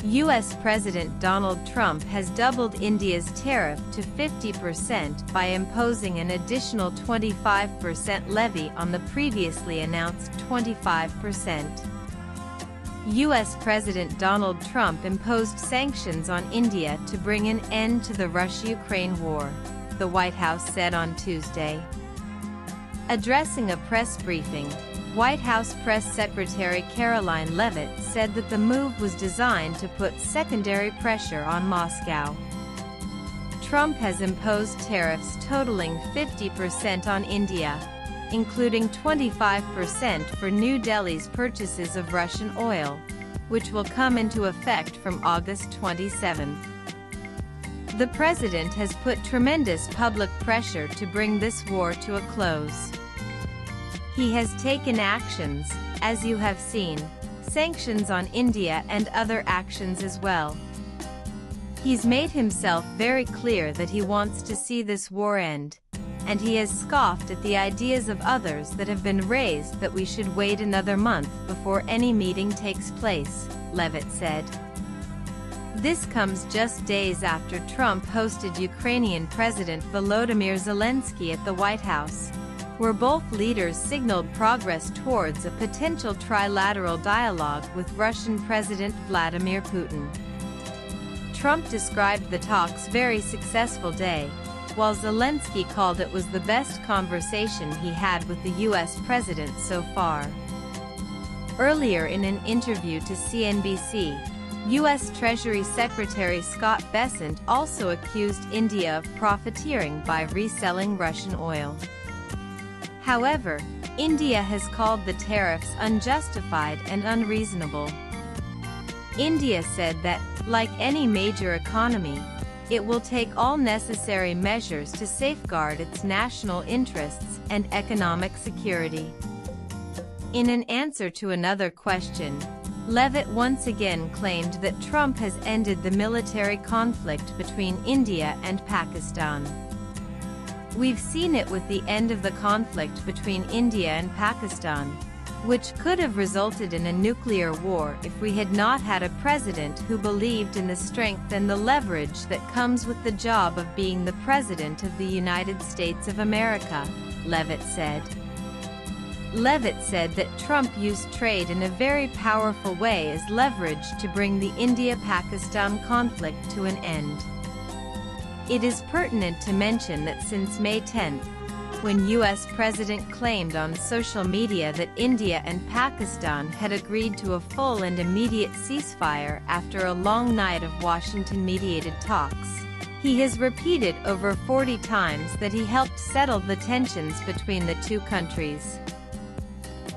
U.S. President Donald Trump has doubled India's tariff to 50% by imposing an additional 25% levy on the previously announced 25%. U.S. President Donald Trump imposed sanctions on India to bring an end to the Russia-Ukraine war, the White House said on Tuesday. Addressing a press briefing, White House Press Secretary Caroline Leavitt said that the move was designed to put secondary pressure on Moscow. Trump has imposed tariffs totaling 50% on India, including 25% for New Delhi's purchases of Russian oil, which will come into effect from August 27. The president has put tremendous public pressure to bring this war to a close. He has taken actions, as you have seen, sanctions on India and other actions as well. He's made himself very clear that he wants to see this war end, and he has scoffed at the ideas of others that have been raised that we should wait another month before any meeting takes place, Leavitt said. This comes just days after Trump hosted Ukrainian President Volodymyr Zelensky at the White House, where both leaders signaled progress towards a potential trilateral dialogue with Russian President Vladimir Putin. Trump described the talks very successful day, while Zelensky called it was the best conversation he had with the U.S. president so far. Earlier in an interview to CNBC, U.S. Treasury Secretary Scott Bessent also accused India of profiteering by reselling Russian oil. However, India has called the tariffs unjustified and unreasonable. India said that, like any major economy, it will take all necessary measures to safeguard its national interests and economic security. In an answer to another question, Leavitt once again claimed that Trump has ended the military conflict between India and Pakistan. We've seen it with the end of the conflict between India and Pakistan, which could have resulted in a nuclear war if we had not had a president who believed in the strength and the leverage that comes with the job of being the President of the United States of America, Leavitt said. Leavitt said that Trump used trade in a very powerful way as leverage to bring the India-Pakistan conflict to an end. It is pertinent to mention that since May 10, when U.S. President claimed on social media that India and Pakistan had agreed to a full and immediate ceasefire after a long night of Washington-mediated talks, he has repeated over 40 times that he helped settle the tensions between the two countries.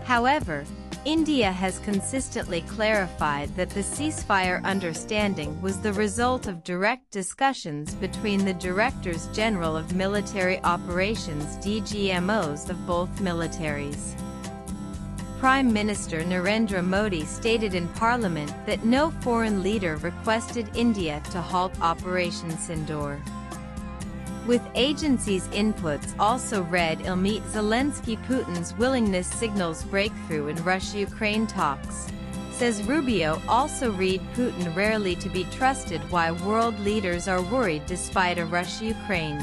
However, India has consistently clarified that the ceasefire understanding was the result of direct discussions between the Directors General of Military Operations (DGMOs) of both militaries. Prime Minister Narendra Modi stated in Parliament that no foreign leader requested India to halt Operation Sindoor. With agencies' inputs also read it'll meet Zelensky. Putin's willingness signals breakthrough in Russia-Ukraine talks, says Rubio. Also read Putin rarely to be trusted. Why world leaders are worried despite a Russia-Ukraine